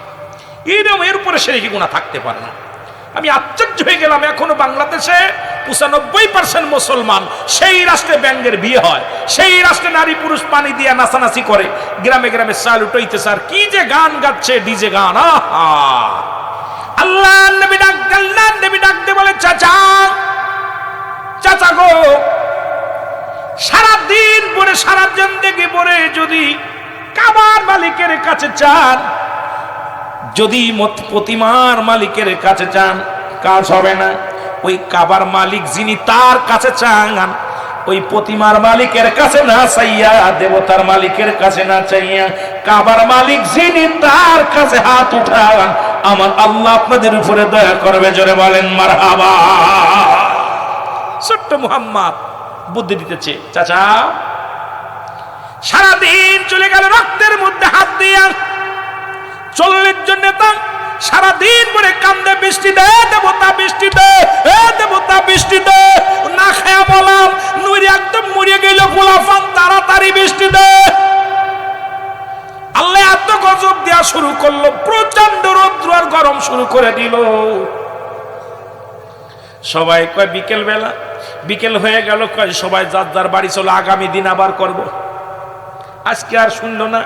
এরকম এর উপরে শিরকি গুনাহ থাকতে পারে না। আমি আশ্চর্য হয়ে গেলাম, এখনো বাংলাদেশে 95% মুসলমান, সেই রাষ্ট্রে ব্যাঙ্গের বিয়ে হয়, সেই রাষ্ট্রে নারী পুরুষ পানি দিয়ে নাচানাচি করে, গ্রামে গ্রামে চাল উঠাইতেছে, আর কি যে গান গাচ্ছে, ডিজে গান। আল্লাহ নবী ডাক দিয়ে বলে, চাচা চাচা গো, সারাদিন পরে সারা জিন্দেগি পরে যদি কাবার মালিকের কাছে চান, যদি প্রতিমার মালিকের কাছে চান, কাজ হবে না। ওই কাবার মালিক যিনি, তার কাছে চান, ওই প্রতিমার মালিকের কাছে না চাইয়া, দেবতার মালিকের কাছে না চাইয়া, কাবার মালিক যিনি, তার কাছে হাত উঠান, আমার আল্লাহ আপনাদের উপরে দয়া করবে। জোরে বলেন মারহাবা। ছোট্ট মুহাম্মদ বুদ্ধি দিতেছে, চাচা সারাদিন চলে গেল রক্তের মধ্যে হাত দিয়া, 40 জন নেতা সারাদিন পরে কান্দে, বৃষ্টি দে দেবতা, বৃষ্টি দে, দেবতা বৃষ্টি দে। না খায়া বলাম, নুরি একদম মরিয়ে গেল, গোলাফান তাড়াতাড়ি বৃষ্টি দে। আল্লাহ এত গজব দেওয়া শুরু করলো, প্রচন্ড রৌদ্র আর গরম শুরু করে দিল। সবাই কয় বিকেল বেলা, বিকেল হয়ে গেল, কয় সবাই যার যার বাড়ি চলো, আগামী দিন আবার করব। আজকে আর শুনলো না।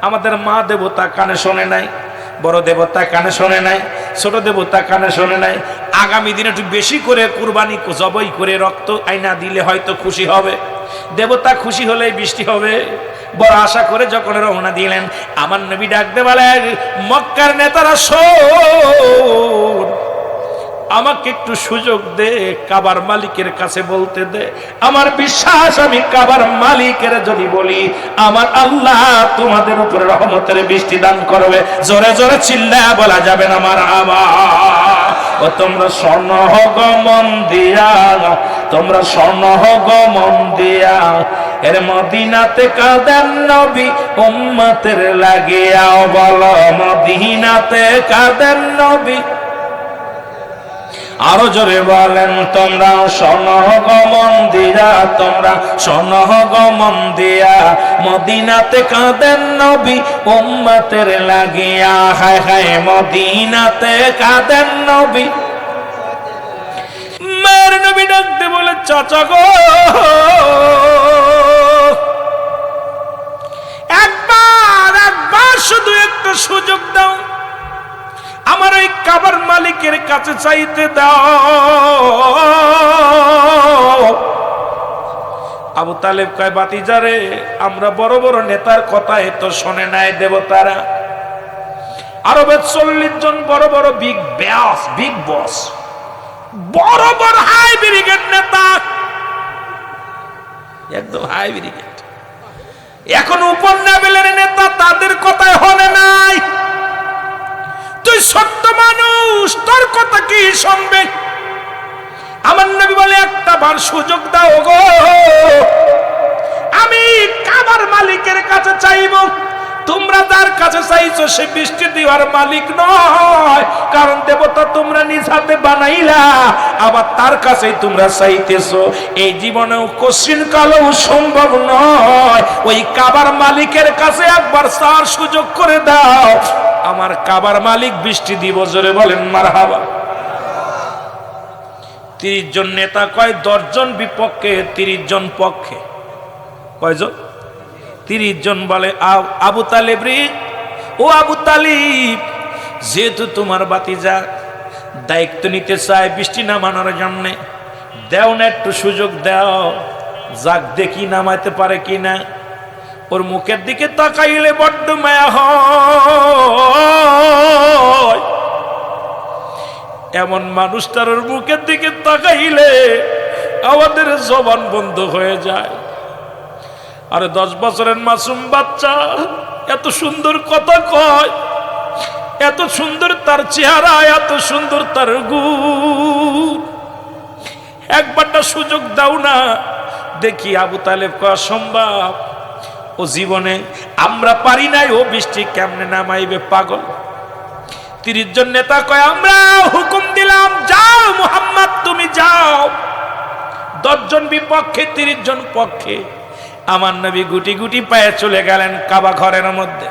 আমাদের মা দেবতা কানে শোনে নাই, বড় দেবতা কানে শোনে নাই, ছোট দেবতা কানে শোনে নাই। আগামী দিনে একটু বেশি করে কুরবানি জবাই করে রক্ত আইনা দিলে হয়তো খুশি হবে, দেবতা খুশি হলেই বৃষ্টি হবে। বড় আশা করে যখন রওনা দিলেন, আমার নবী ডাকতে বলেন, মক্কার নেতারা শোন, আমাকে একটু সুযোগ দে, কাবার মালিকের কাছে বলতে দে। আমার বিশ্বাস, আমি কাবার মালিকের যদি বলি, আমার আল্লাহ তোমাদের উপরে রহমতের বৃষ্টি দান করবে। জোরে জোরে চিল্লায়া বলা যাবে না মারহাবা। ও তোমরা স্বর্ণ গমন দিয়া, তোমরা স্বর্ণ গমন দিয়া, এর মদিনাতে কাঁদেন নবী উম্মতের লাগিয়া। বলো মদিনাতে কাঁদেন নবী, আরো জোরে বলেন, তোমরা স্বর্ণগমন দিয়া, তোমরা স্বর্ণগমন দিয়া, মদিনাতে কাঁদেন নবী উম্মতের লাগিয়া। হায় হায় মদিনাতে কাঁদেন নবী। মায়ের নবী ডাকতে বলে, চাচা গো, একবার শুধু একটা সুযোগ দাও, আমার ওই কাবার মালিকের কাছে চাইতে দাও। আবু তালেব কয়, বাতিজারে, আমরা বড় বড় নেতার কথা এত শোনে নাই দেবতারা। আরবের 40 জন বড় বড় বিগ বস, বড় বড় হাই ব্রিগেড নেতা, একদম হাই ব্রিগেড, এখন উপর লেভেলের নেতা, তাদের কথায় হলে নাই। তুই ছোট্ট মানুষ, তোর কথা কি শুনবে? আমার নবী বলে, একটা বার সুযোগ দাও গো, আমি কাবার মালিকের কাছে চাইব। তোমরা যার কাছে কাছে চাইছো সে বৃষ্টি দেওয়ার মালিক নয়, কারণ দেবতা তোমরা নিজ হাতে বানাইলা, আবার তার কাছেই তোমরা চাইতেছো। এই জীবনেও কোশ্চিন কালেও সম্ভব নয়। ওই কাবার মালিকের কাছে একবার চার সুযোগ করে দাও, আমার কাবার মালিক বৃষ্টি দিব। জোরে বলেন মারহাবা। 30 জন নেতা কয় 10 জন বিপক্ষে, 30 জন পক্ষে। কয়জন? 30 জন বলে আবু তালেব রে, ও আবু তালিব, যেহেতু তোমার ভাতিজা দায়িত্ব নিতে চায় বৃষ্টি নামানোর জন্য, দেও না একটু সুযোগ দাও, যাক দেখি নামাইতে পারে কিনা। ওর মুখের দিকে তাকাইলে বড্ড মায়া হয়। এমন মানুষটার ওর মুখের দিকে তাকাইলে আমাদের জবান বন্ধ হয়ে যায়। আরে 10 বছরের মাসুম বাচ্চা এত সুন্দর কথা কয়, এত সুন্দর তার চেহারা, এত সুন্দর তার গুণ, একবারটা সুযোগ দাও না দেখি। আবু তালেব কয় সম্ভব, ও জীবনে আমরা পারি নাই, ও বৃষ্টি কেমনে নামাইবে পাগল। 30 জন নেতা কয় আমরা হুকুম দিলাম, যাও মুহাম্মদ তুমি যাও। 10 জন বিপক্ষে, 30 জন পক্ষে। আমার নবী গুটি গুটি পায়ে চলে গেলেন কাবা ঘরের মধ্যে।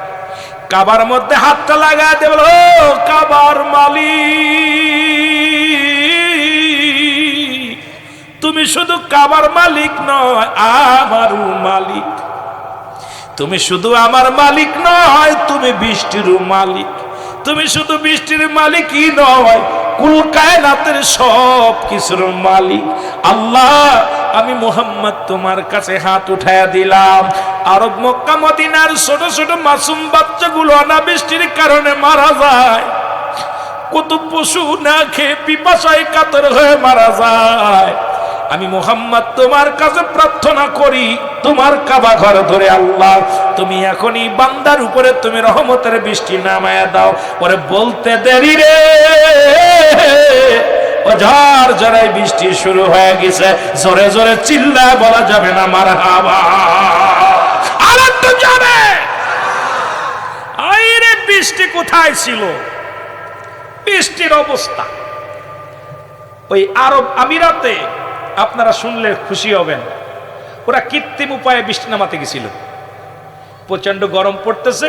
কাবার মধ্যে হাতটা লাগায় দিয়ে বলো, ও কাবার মালিক, তুমি শুধু কাবার মালিক নয় আমারও মালিক। তুমি শুধু আমার মালিক নয়, তুমি বৃষ্টিরও মালিক। তুমি শুধু বৃষ্টির মালিকই নয়, কুল কায়নাতের সব কিছুর মালিক। আল্লাহ, আমি মুহাম্মদ তোমার কাছে হাত উঠায়া দিলাম। আরব মক্কা মদিনার ছোট ছোট মাসুম বাচ্চাগুলো অনাবৃষ্টির কারণে মারা যায়, কত পশু না খেয়ে পিপাসায় কাতর হয়ে মারা যায়। আমি মুহাম্মদ তোমার কাছে প্রার্থনা করি, তোমার কাবা ঘর ধরে আল্লাহ তুমি এখনই বান্দার উপরে তুমি রহমতের বৃষ্টি নামায়া দাও। ওরে বলতে দেরি রে, ও ঝড় ঝড়াই বৃষ্টি শুরু হয়ে গেছে। জোরে জোরে চিল্লা বলা যাবে না মারহাবা? আর একটু যাবে। আইরে বৃষ্টি কোথায় ছিল? বৃষ্টির অবস্থা ওই আরব আমিরাতে আপনারা শুনলে খুশি হবেন, ওরা কৃত্রিম উপায়ে বৃষ্টি নামাতে গেছিল। প্রচন্ড গরম পড়তেছে,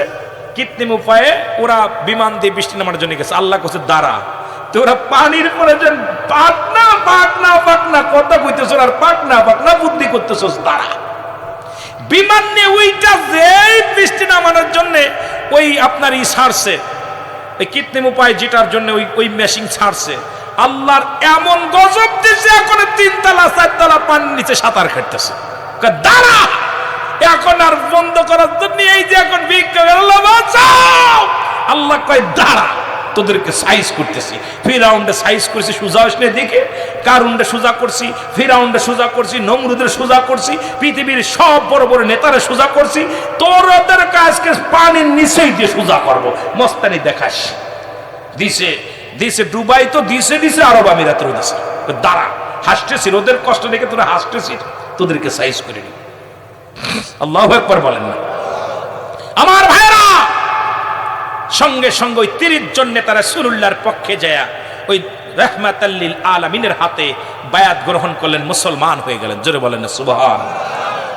কৃত্রিম উপায়ে ওরা বিমান দিয়ে বৃষ্টি নামানোর জন্য গেছে। আল্লাহ কাছে দাঁড়া, তো ওরা পানির পরে যেন পাকনা পাকনা পাকনা কথা কইতেছ, আর পাকনা পাকনা বুদ্ধি করতেছ, দাঁড়া। বিমান নিয়ে ওইটা যে বৃষ্টি নামানোর জন্য ওই আপনার ই ছাড়ছে, ওই কৃত্রিম উপায় যেটার জন্য ওই মেশিন ছাড়ছে। আল্লাহর এমন গজব দিছে, এখন 3 তলা 4 তলা পানির নিচে সাঁতার কাটতেছে। দাঁড়া, এখন আর বন্ধ করার জন্য এই যে এখন ভিক্ষা, আল্লাহ বাঁচাও। আল্লাহ কয় দাঁড়া, তোদেরকে সাইজ করতেছি। ফিরাউন্ডে সাইজ করছি সোজা আসলে দেখে, কারুন্ডে সোজা করছি, ফিরাউন্ডে সোজা করছি, নমরুদের সোজা করছি, পৃথিবীর সব বড় বড় নেতারে সোজা করছি। তোদের কাজকে পানির নিচেই দিয়ে সোজা করবো, মস্তানি দেখাস। দিছে দিছে দুবাই তো দিছে দিছে, আরব আমিরাতেরও দিছে। দাঁড়া, হাসতেছি, ওদের কষ্ট দেখে তোরা হাসতেছি, তোদেরকে সাইজ করে নি। আল্লাহু আকবার বলেন না? আমার ভাইরা, সঙ্গে সঙ্গে ওই 30 জন নেতা রাসূলুল্লাহর পক্ষে যায় ওই রাহমাতাল লিল আলামিনের হাতে বায়াত গ্রহণ করলেন, মুসলমান হয়ে গেলেন। জোরে বলেন না সুবহান।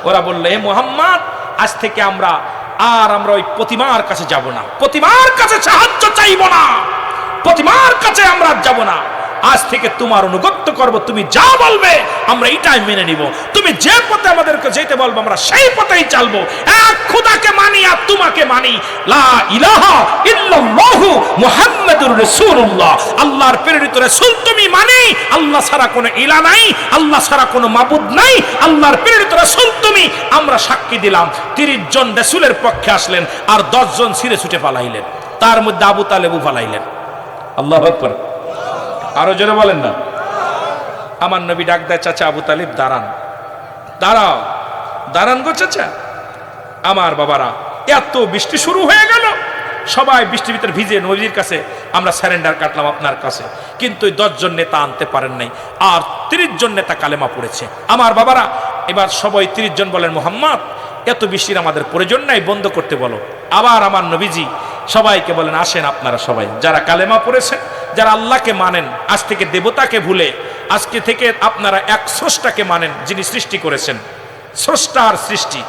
ওরা বলল, হে মুহাম্মদ, আজ থেকে আমরা ওই প্রতিমার কাছে যাব না, প্রতিমার কাছে সাহায্য চাইব না, প্রতিমার কাছে আমরা যাব না। আজ থেকে তোমার অনুগত্য করব, তুমি যা বলবে আমরা এটাই মেনে নিব। তুমি যে পথে আমাদেরকে যেতে বলবো আমরা সেই পথেই চলবো। এক খোদাকে মানি আর তোমাকে মানি, লা ইলাহা ইল্লাল্লাহু মুহাম্মাদুর রাসূলুল্লাহ। আল্লাহর প্রেরিত রাসূল তুমি মানি, আল্লাহ ছাড়া কোনো ইলাহ নাই, আল্লাহ ছাড়া কোনো মাবুদ নাই, আল্লাহর প্রেরিত রাসূল তুমি, আমরা সাক্ষী দিলাম। 30 জন রাসূলের পক্ষে আসলেন, আর 10 জন ছিঁড়ে ছুটে পালাইলেন। তার মধ্যে আবু তালেবও পালাইলেন। আল্লাহু আকবার। আরো জোরে বলেন না? আমার নবী ডাক দেয়, চাচা আবু তালিব দাঁড়ান, দাঁড়াও, দাঁড়ান গো চাচা। আমার বাবারা, এত বৃষ্টি শুরু হয়ে গেল, সবাই বৃষ্টির ভিতরে ভিজে নবীর কাছে আমরা স্যারেন্ডার কাটলাম আপনার কাছে, কিন্তু 10 জন নেতা আনতে পারেন নাই, আর 30 জন নেতা কালেমা পড়েছে। আমার বাবারা, এবার সবাই 30 জন বলেন, মুহাম্মদ এত বৃষ্টির আমাদের প্রয়োজন নাই, বন্ধ করতে বলো। আবার আমার নবীজি সবাইকে বলেন আসেন আপনারা সবাই যারা কালেমা পড়েছেন, যারা আল্লাহকে মানেন, আজ থেকে দেবতাকে ভুলে আজকে থেকে আপনারা এক স্রষ্টাকে মানেন যিনি সৃষ্টি করেছেন, স্রষ্টা আর সৃষ্টি।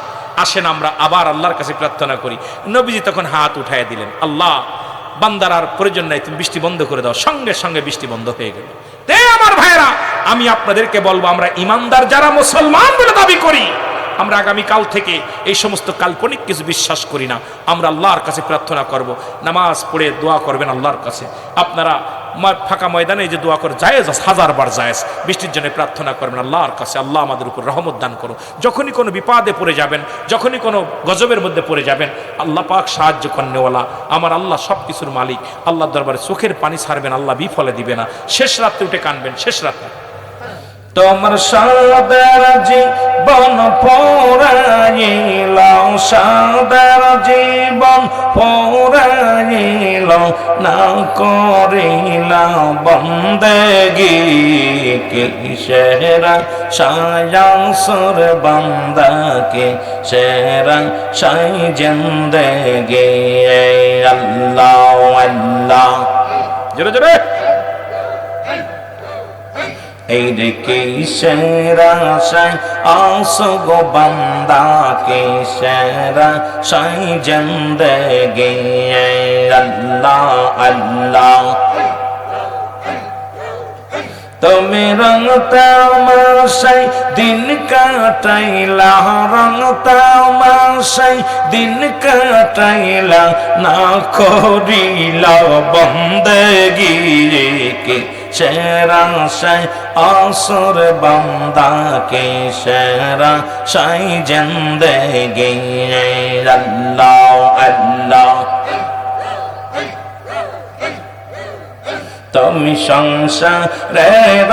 আসেন আমরা আবার আল্লাহর কাছে প্রার্থনা করি। নবীজি তখন হাত উঠায় দিলেন, আল্লাহ বান্দার আর প্রয়োজন নাই, তুমি বৃষ্টি বন্ধ করে দাও। সঙ্গে সঙ্গে বৃষ্টি বন্ধ হয়ে গেল। আমার ভাইরা, আমি আপনাদেরকে বলবো, আমরা ইমানদার যারা মুসলমান বলে দাবি করি, আমরা আগামীকাল থেকে এই সমস্ত কাল্পনিক কিছু বিশ্বাস করি না। আমরা আল্লাহর কাছে প্রার্থনা করব, নামাজ পড়ে দোয়া করবেন আল্লাহর কাছে। আপনারা ফাঁকা ময়দানে যে দোয়া করে জায়েজ, হাজারবার জায়েজ, বৃষ্টির জন্য প্রার্থনা করবেন আল্লাহর কাছে, আল্লাহ আমাদের উপর রহমত দান করো। যখনই কোনো বিপদে পড়ে যাবেন, যখনই কোনো গজবের মধ্যে পড়ে যাবেন, আল্লাহ পাক সাহায্য করেনওয়ালা, আমার আল্লাহ সব কিছুর মালিক। আল্লাহর দরবারে চোখের পানি ছাড়বেন, আল্লাহ বিফলে দিবে না। শেষ রাত্রে উঠে কানবেন, শেষ রাত্রে তোমার সাদের জীবন পোড়াইলাম, সাদের জীবন পোড়াইল, না করিলাম বন্দেগি, কিসেরা সায়াসুর বান্দাকে সেরা সাই জিন্দেগি। আল্লাহ আল্লাহ, জোরে জোরে। এই রে কিসেরা সাই আসগো বান্দা, কিসেরা সাই জিন্দেগি। আল্লাহ আল্লাহ, তুমি রং তামাশাই দিন কাটাইলা, রং তামাশাই দিন কাটাইলা, না করিলা বন্দেগি, কিসেরা সাই আসর বান্দা, কিসেরা সাই জিন্দেগি। আল্লাহ আল্লাহ, তুমি সংসারের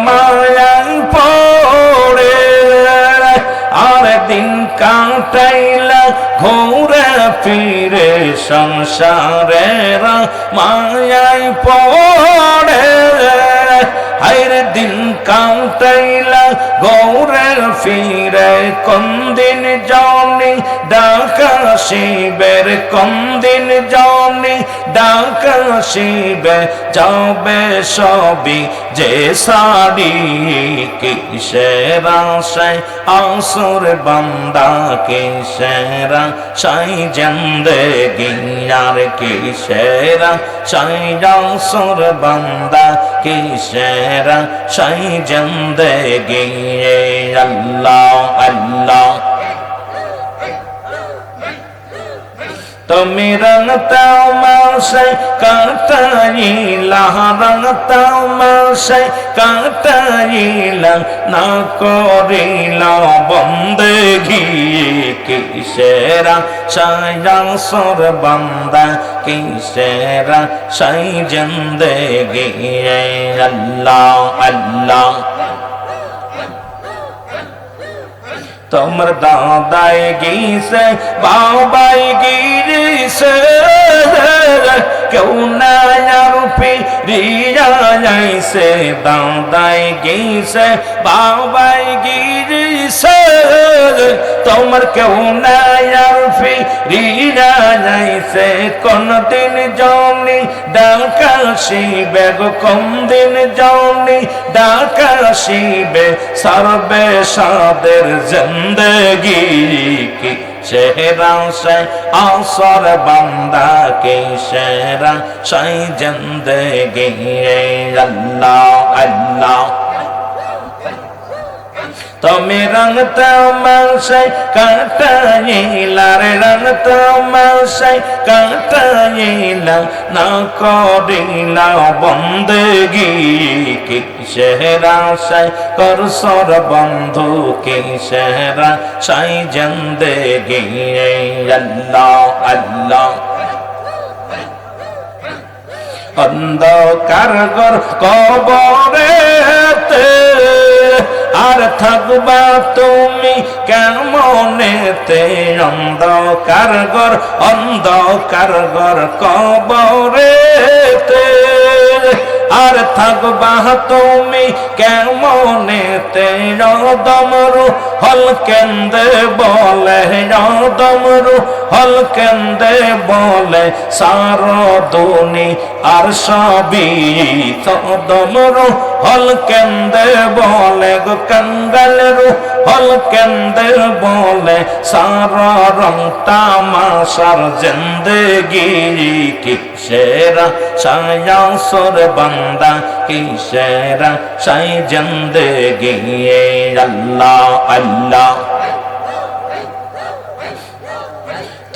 মায়ায় পড়ে আর দিন কাটাইলা ঘুরে ফিরে, সংসারের মায়ায় পড়ে হায়রে দিন কাটাইলা ঘুরে ফিরে। কোন দিন জানি ডাকা শিবের, কোন দিন জানি ডাকা শিবে, যাবে সবই যে সারি, কিসেরা সাই আসর বান্দা, কিসেরা সাই জিন্দেগি। আর কিসেরা সাই আসর বান্দা, কিসেরা সাই জিন্দেগি। আল্লাহ আল্লাহ, তুমি রং তামাশাই কাটাইলা, রং তামাশাই কাটাইলা, না করিলা বন্দেগি, কিসেরা সাই আসর বান্দা, কিসেরা সাই জিন্দেগি। আল্লাহ আল্লাহ, তোমার দাদাই গিয়েছে বাবাই গিয়েছে, কেউ না আর ফিরিয়া যাইছে, দাদাই গিয়েছে বাবাই গিয়েছে, তোমার কেউ না আর ফিরিয়া যাইছে। কোন দিন জানি ডাকা শিবে গো, কোন দিন জানি ডাকা শিবে, সর্বে সাদের জিন্দেগি, কিসেরা সাই আসর বান্দা, কিসেরা সাই জিন্দেগি। আল্লাহ আল্লাহ, তুমি রং তামাশাই কাটাইলা, রে রং তামাশাই কাটাইলা, না করিলা বন্দেগি, কিসেরা সাই করসর বন্ধু, কিসেরা সাই জিন্দেগি। আল্লাহ আল্লাহ, অন্ধকার ঘর কবরেতে আর থাকবা তুমি কেমনেতে, অন্ধকার ঘর, অন্ধকার ঘর কবরেতে আর থাকবা তুমি কেমনেতে দমরু হল কেন্দে বলে দমরু হল কেন্দে বলে সারদুনি আর সবই দমরু হল কেন্দে বলে গো কঙ্গলরু হল কেন্দে বলে সারা রং তামাশার জিন্দগি কিসেরা সায়া সুর বান্দা কিসেরা সাই জিন্দগি আল্লাহ আল্লাহ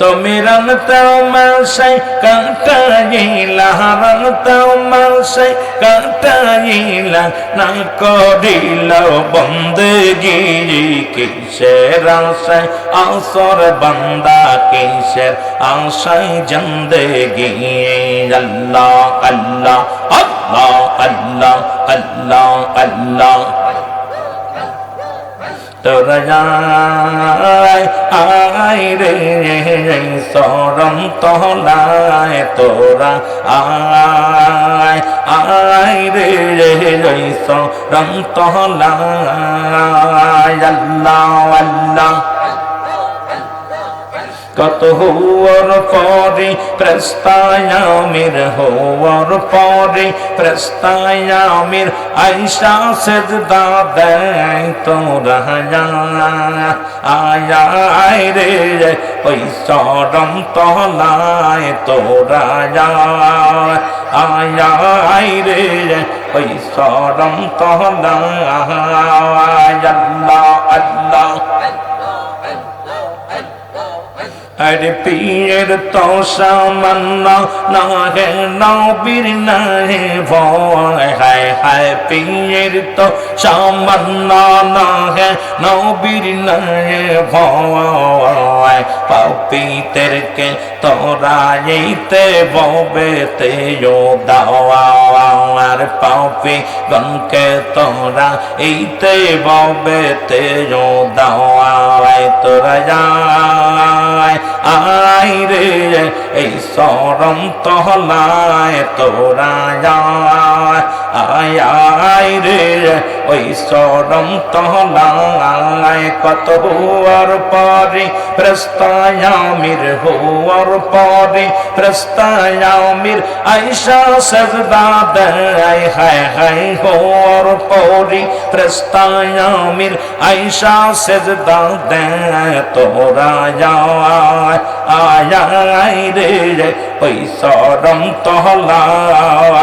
তুমি রংতাও মাসে কাটাইলা রংতাও মাসে কাটাইলা না করিল বন্দগি কিসের আশায় আসর বান্দা কিসের আশায় জিন্দগি আল্লাহ আল্লাহ আল্লাহ আল্লাহ আল্লাহ আল্লাহ তোরা আয় রে সরম তহলায় তোরা আয় রে সরম তহলায় আল্লাহ আল্লাহ কত হওয়ার পরে প্রস্তায়ামির হওয়ার পরে প্রস্তায়ামির আয়সা সেজদা দেয় তোরা আয় রে ওই সরম তহলায় তোরা আয় রে ওই সরম তহলায় আল্লাহ আল্লাহ अरे पीर तो सामन्ना ना है नबीर ना है भय हाय हाय पीर तो सामन्ना ना है नबीर ना है भय पापी तेरे के तोरा येते बोबे ते यो दावार पापी गन के तोरा येते बोबे ते यो दावार तोरा जाय আয় রে এই সরম তহলায় তোরা আয় রে ওই সরম তহলায় কত হওয়ার পরে প্রস্তায়ামির হওয়ার পরে প্রস্তায়ামির আয়সা সেজদা দেয় হায় হায় হওয়ার পরে প্রস্তায়ামির আয়সা সেজদা দেয় তোরা আয় রে ওই সরম তহলায়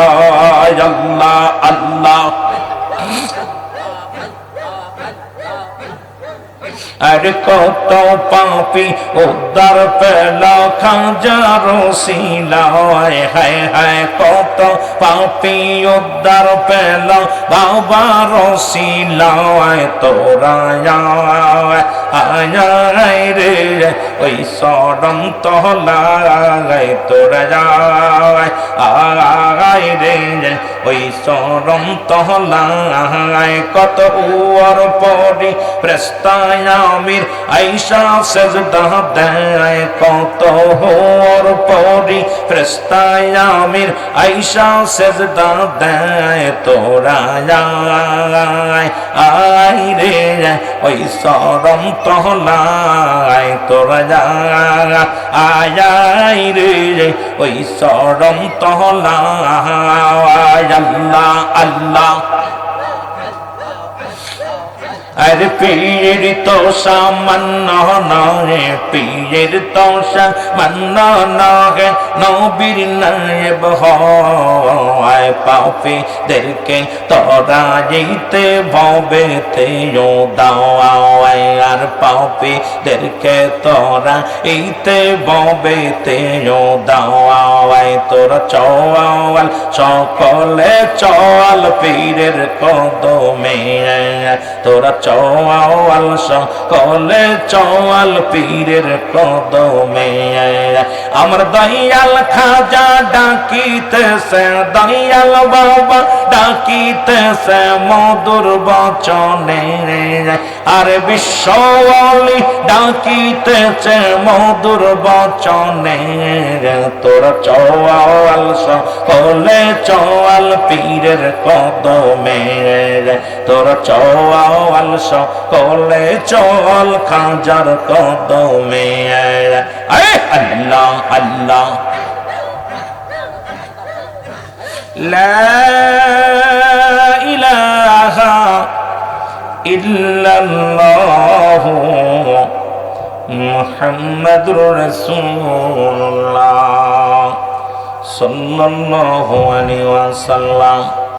আল্লাহ আল্লাহ আর কত পাপি উদ্ধার পেল খাজার শিলায় হায় হায় কত পাপি উদ্ধার পেল বাবার শিলায় তোরা আয় রে ওই সরম তহলায় তোরা আয় রে ওই সরম তহলায় কত উয়ার পরি প্রস্তায়ামির আয়সা সেজদা দেয় কত হওয়ার পরি প্রস্তায়ামির আয়সা সেজদা দেয় তোরা আয় রে ওই সরম তহলায় তোরা আয় রে ওই সরম তহলায় আল্লাহ আল্লাহ अरे पीर तो सामन्ना ना है पीर तो सामन्ना ना है नबीर नायब है पापी दिल के तोरा जीते भवे ते यो दावाए यार पापी दिल के तोरा इते भवे ते यो दावाए तोरा चौवाल सकले चौल पीरेर कदमे तोरा चौल सकले चौल पीरेर कदमे आमर दयाल खाजा ডাকিতেছে দয়াল বাবা ডাকিতেছে মধুর বচনে আর বিশ্বওয়ালি ডাকিতেছে মধুর বচনে তোর চওয়াল সকলে চওয়াল পীরের কদমে তোর চওয়াল সকলে চল খাজার কদমে আল্লাহ আল্লাহ লা ইলাহা ইল্লাল্লাহ মুহাম্মাদুর রাসূলুল্লাহ সাল্লাল্লাহু আলাইহি ওয়াসাল্লাম।